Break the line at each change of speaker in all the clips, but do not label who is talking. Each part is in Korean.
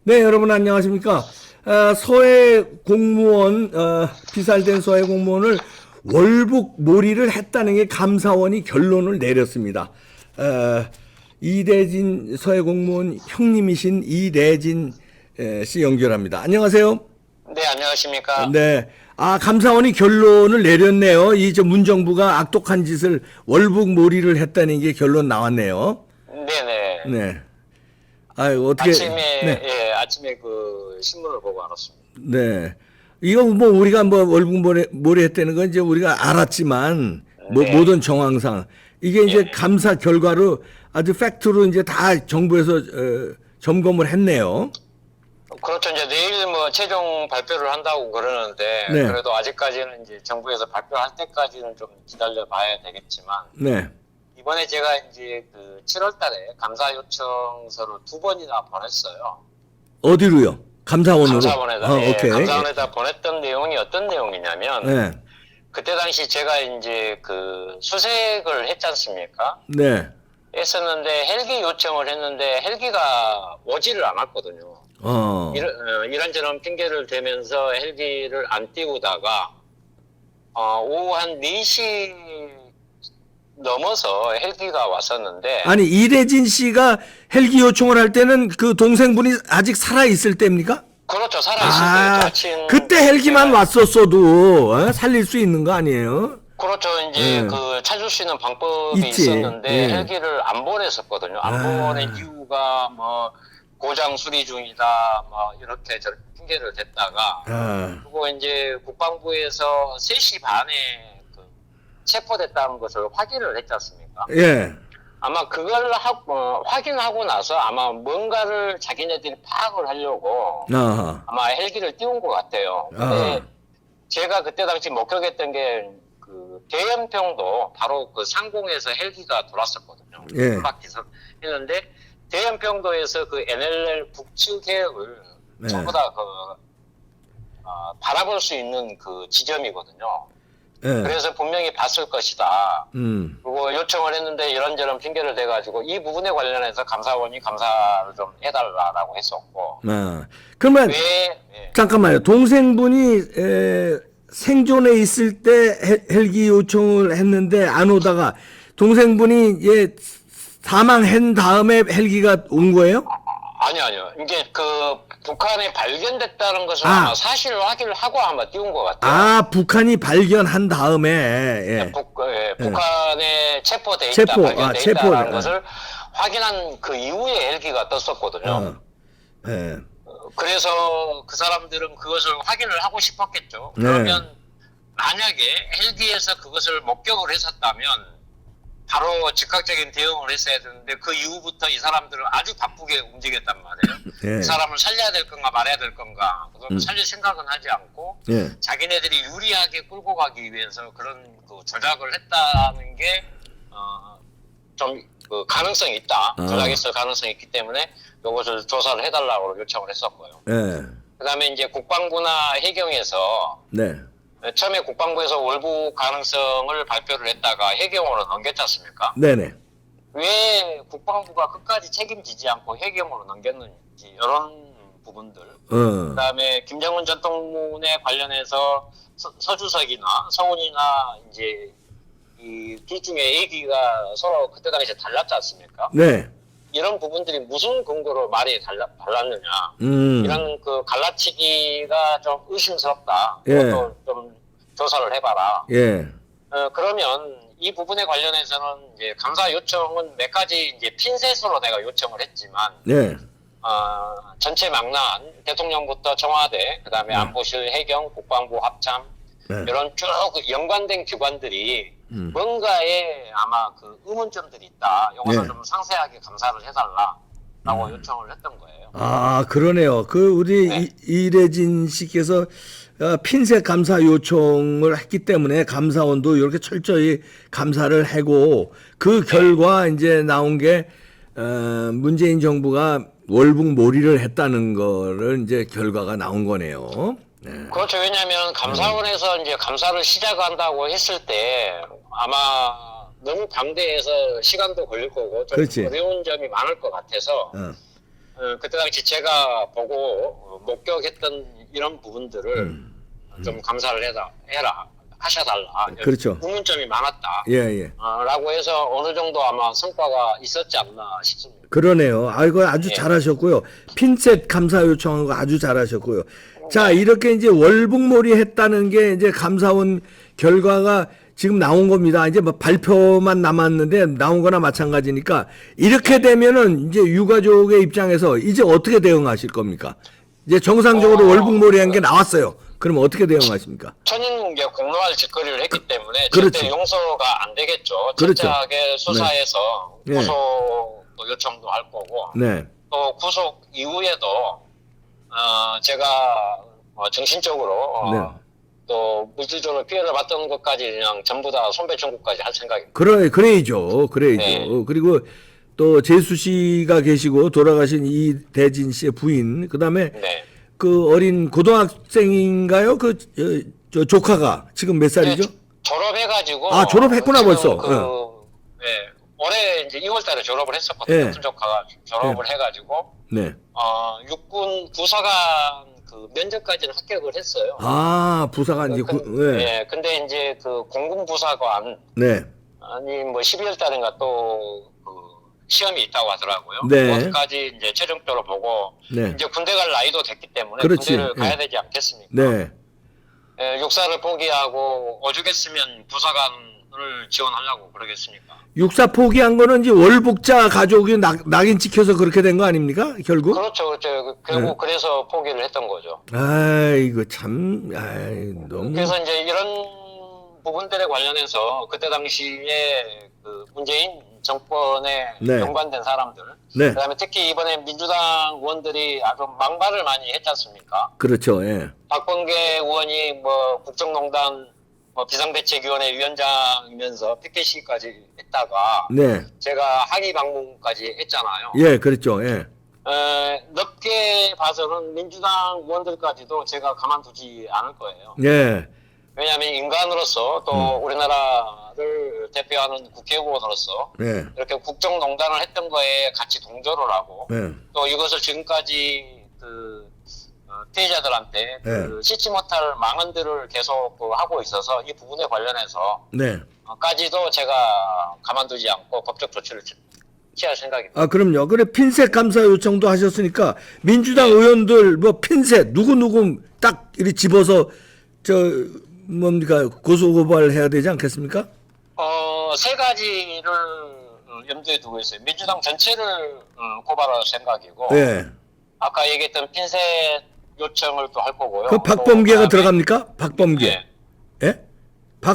네, 여러분 안녕하십니까? 서해 공무원, 피살된 서해 공무원을 월북 몰이를 했다는 게 감사원이 결론을 내렸습니다. 이대진 서해 공무원 형님이신 이대진 씨 연결합니다. 안녕하세요.
네, 안녕하십니까.
네. 감사원이 결론을 내렸네요. 저 문정부가 악독한 짓을 월북 몰이를 했다는 게 결론 나왔네요.
네네.
네. 어떻게.
아침에,
네.
예, 아침에 그 신문을 보고 알았습니다.
네. 이거 뭐 우리가 뭐 월북 몰이 했다는 건 이제 우리가 알았지만
네.
모든 정황상 이게 이제
네.
감사 결과로 아주 팩트로 이제 다 정부에서 점검을 했네요.
그렇죠. 이제 내일 뭐 최종 발표를 한다고 그러는데,
네.
그래도 아직까지는 이제 정부에서 발표할 때까지는 좀 기다려 봐야 되겠지만,
네.
이번에 제가 이제 그 7월 달에 감사 요청서를 2번이나 보냈어요.
어디로요? 감사원으로.
감사원에다, 예,
오케이.
감사원에다 보냈던 내용이 어떤 내용이냐면,
네.
그때 당시 제가 이제 그 수색을 했지 않습니까?
네.
했었는데 헬기 요청을 했는데 헬기가 오지를 않았거든요. 이런저런 핑계를 대면서 헬기를 안 띄우다가 오후 한 4시 넘어서 헬기가 왔었는데
아니 이대진 씨가 헬기 요청을 할 때는 그 동생분이 아직 살아 있을 때입니까?
그렇죠. 살아있을 때였죠. 아침
그때 헬기만 왔었어도 살릴 수 있는 거 아니에요?
그렇죠. 이제
네.
그 찾을 수 있는 방법이
있지.
있었는데
네.
헬기를 안 보냈었거든요. 안 보낸 이유가 뭐 고장 수리 중이다, 뭐 이렇게 저렇게 핑계를 댔다가 그리고 이제 국방부에서 3시 반에 그 체포됐다는 것을 확인을 했지 않습니까?
예.
아마 그걸 확인하고 나서 아마 뭔가를 자기네들이 파악을 하려고
아하.
아마 헬기를 띄운 것 같아요. 근데 제가 그때 당시 목격했던 게 그 대연평도 바로 그 상공에서 헬기가 돌았었거든요.
예.
바퀴서 했는데 대연평도에서 그 NLL 북측 해역을
네.
전부 다 바라볼 수 있는 그 지점이거든요.
예.
그래서 분명히 봤을 것이다.
음.
그리고 요청을 했는데 이런저런 핑계를 대가지고 이 부분에 관련해서 감사원이 감사를 좀 해달라고 했었고.
그러면
왜?
잠깐만요. 동생분이 생존에 있을 때 헬기 요청을 했는데 안 오다가 동생분이 사망한 다음에 헬기가 온 거예요?
아니요. 이게 그 북한에 발견됐다는 것을 아마 사실 확인을 하고 아마 띄운 것 같아요.
북한이 발견한 다음에. 예.
북한에 체포돼 있다, 발견돼 있다는 것을 확인한 그 이후에 헬기가 떴었거든요.
예.
그래서 그 사람들은 그것을 확인을 하고 싶었겠죠. 그러면 만약에 헬기에서 그것을 목격을 했었다면 바로 즉각적인 대응을 했어야 되는데 그 이후부터 이 사람들은 아주 바쁘게 움직였단 말이에요. 그 사람을 살려야 될 건가 말아야 될 건가. 그걸 살릴 생각은 하지 않고 자기네들이 유리하게 끌고 가기 위해서 그런 그 조작을 했다는 게 좀 그 가능성이 있다. 조작했을 가능성이 있기 때문에 이것을 조사를 해달라고 요청을 했었고요. 그다음에 이제 국방부나 해경에서 처음에 국방부에서 월북 가능성을 발표를 했다가 해경으로 넘겼지 않습니까?
네네.
왜 국방부가 끝까지 책임지지 않고 해경으로 넘겼는지 이런 부분들. 그다음에 김정은 전통문에 관련해서 서주석이나 서훈이나 이제 이 둘 중에 얘기가 서로 그때 당시에 달랐지 않습니까?
네.
이런 부분들이 무슨 근거로 말이 달랐느냐. 이런 그 갈라치기가 좀 의심스럽다. 그것도 좀 조사를 해봐라. 그러면 이 부분에 관련해서는 이제 감사 요청은 몇 가지 이제 핀셋으로 내가 요청을 했지만, 전체 망라안 대통령부터 청와대, 그다음에 안보실, 해경, 국방부, 합참 이런 쭉 연관된 기관들이 뭔가에 아마 그 의문점들이 있다. 이것을 좀 상세하게 감사를 해달라라고 요청을 했던 거예요.
그러네요. 우리 이대진 씨께서 핀셋 감사 요청을 했기 때문에 감사원도 이렇게 철저히 감사를 하고 그 결과 이제 나온 게 문재인 정부가 월북 몰이를 했다는 거를 이제 결과가 나온 거네요.
그렇죠. 왜냐하면 감사원에서 이제 감사를 시작한다고 했을 때 아마 너무 방대해서 시간도 걸릴 거고 좀 어려운 점이 많을 것 같아서 그때 당시 제가 보고 목격했던 이런 부분들을 좀 감사를 해라 하셔달라.
그렇죠.
의문점이 많았다.
예.
라고 해서 어느 정도 아마 성과가 있었지 않나 싶습니다.
그러네요. 이거 아주
예.
잘하셨고요. 핀셋 감사 요청한 거 아주 잘하셨고요. 자, 이렇게 이제 월북몰이 했다는 게 이제 감사원 결과가 지금 나온 겁니다. 이제 뭐 발표만 남았는데 나온 거나 마찬가지니까 이렇게 되면은 이제 유가족의 입장에서 이제 어떻게 대응하실 겁니까? 이제 정상적으로 월북몰이 한 게 나왔어요. 그럼 어떻게 대응하십니까?
천인 게 공로할 짓거리를 했기 때문에
그렇지.
절대 용서가 안 되겠죠.
그렇죠.
철저하게 수사해서
네.
구속 요청도 할 거고
네.
또 구속 이후에도 제가 정신적으로
네.
또 물질적으로 피해를 봤던 것까지 그냥 전부 다 손배 청구까지 할 생각입니다.
그래야죠.
네.
그리고 또 재수 씨가 계시고 돌아가신 이대진 씨의 부인, 그다음에
네.
그 어린 고등학생인가요? 저 조카가 지금 몇 살이죠?
졸업해가지고
졸업했구나,
지금
벌써.
올해 이제 2월달에 졸업을 했었거든요.
네.
큰 조카가 졸업을 해가지고
네.
육군 부사관 그 면접까지는 합격을 했어요.
부사관 이제
네. 근데 이제 그 공군 부사관
네.
아니 뭐 12월 달인가 또 그 시험이 있다고 하더라고요.
네.
그것까지 이제 최종적으로 보고
네.
이제 군대 갈 나이도 됐기 때문에
그렇지.
군대를 가야 되지 않겠습니까?
네.
육사를 포기하고 오죽했으면 부사관을 지원하려고 그러겠습니까?
육사 포기한 거는 이제 월북자 가족이 낙인 찍혀서 그렇게 된 거 아닙니까? 결국?
그렇죠. 결국 그래서 포기를 했던 거죠.
이거 참, 너무.
그래서 이제 이런 부분들에 관련해서 그때 당시에 그 문재인 정권에
네.
연관된 사람들,
네.
그다음에 특히 이번에 민주당 의원들이 아주 망발을 많이 했지 않습니까?
그렇죠. 예.
박범계 의원이 뭐 국정농단 비상대책위원회 위원장이면서 피켓 시위까지 했다가
네.
제가 항의 방문까지 했잖아요.
예, 그렇죠. 예.
넓게 봐서는 민주당 의원들까지도 제가 가만두지 않을 거예요.
예.
왜냐하면 인간으로서 또 우리나라를 대표하는 국회의원으로서
예.
이렇게 국정농단을 했던 거에 같이 동조를 하고
예.
또 이것을 지금까지 그 피해자들한테 그 씻지 못할 망언들을 계속 하고 있어서 이 부분에 관련해서
네.
까지도 제가 가만두지 않고 법적 조치를 취할 생각입니다.
그럼요. 그래, 핀셋 감사 요청도 하셨으니까 민주당 의원들 뭐 핀셋 누구 딱 이렇게 집어서 뭡니까 고소고발 해야 되지 않겠습니까?
세 가지를 염두에 두고 있어요. 민주당 전체를 고발할 생각이고,
예.
아까 얘기했던 핀셋 요청을 또 할 거고요.
그 박범계가
또
들어갑니까? 박범계.
네.
예?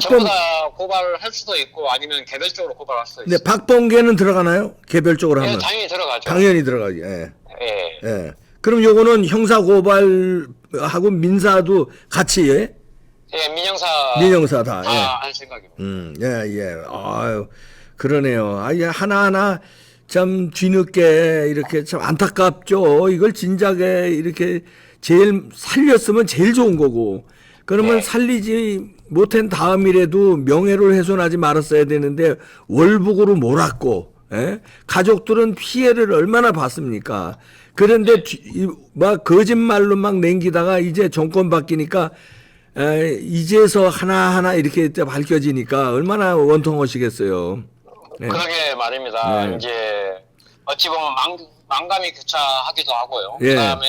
전부 다 고발을 할 수도 있고 아니면 개별적으로 고발할 수도
네,
있어요.
박범계는 들어가나요? 개별적으로 하면.
당연히 들어가죠.
당연히 들어가지. 예.
예.
예. 그럼 요거는 형사 고발하고 민사도 같이 예?
예,
민형사 다.
다
예.
할 생각입니다.
예. 그러네요. 하나하나 참 뒤늦게 이렇게 참 안타깝죠. 이걸 진작에 이렇게 제일 살렸으면 제일 좋은 거고. 그러면
네.
살리지 못한 다음이라도 명예를 훼손하지 말았어야 되는데 월북으로 몰았고, 예? 가족들은 피해를 얼마나 봤습니까? 그런데 막 거짓말로 막 남기다가 이제 정권 바뀌니까 이제서 하나하나 이렇게 밝혀지니까 얼마나 원통하시겠어요. 네.
그러게 말입니다.
네.
이제 어찌 보면 망감이 교차하기도 하고요.
예.
그다음에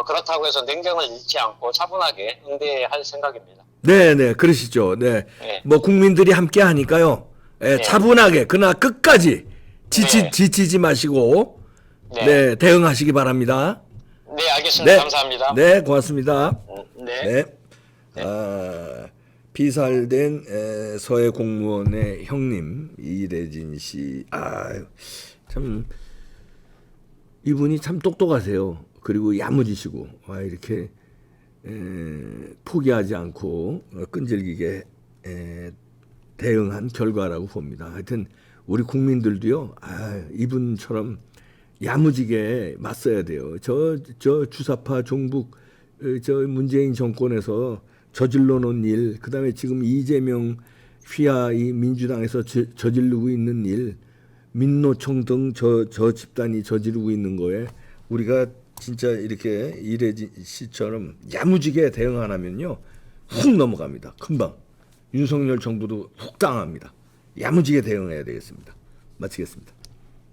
그렇다고 해서 냉정을 잃지 않고 차분하게 응대할 생각입니다.
네, 그러시죠. 네.
네.
뭐 국민들이 함께 하니까요. 예, 차분하게 그러나 끝까지 지치지 마시고 네, 대응하시기 바랍니다.
네, 알겠습니다. 감사합니다.
네, 고맙습니다.
네.
피살된 서해 공무원의 형님 이대진 씨, 참 이분이 참 똑똑하세요. 그리고 야무지시고 이렇게 포기하지 않고 끈질기게 대응한 결과라고 봅니다. 하여튼 우리 국민들도요, 이분처럼 야무지게 맞서야 돼요. 저 주사파 종북 문재인 정권에서 저질러 놓은 일, 그다음에 지금 이재명 휘하 이 민주당에서 저지르고 있는 일, 민노총 등 저 집단이 저지르고 있는 거에 우리가 진짜 이렇게 이래진 씨처럼 야무지게 대응 안 하면요 훅 넘어갑니다. 금방 윤석열 정부도 훅 당합니다. 야무지게 대응해야 되겠습니다. 마치겠습니다.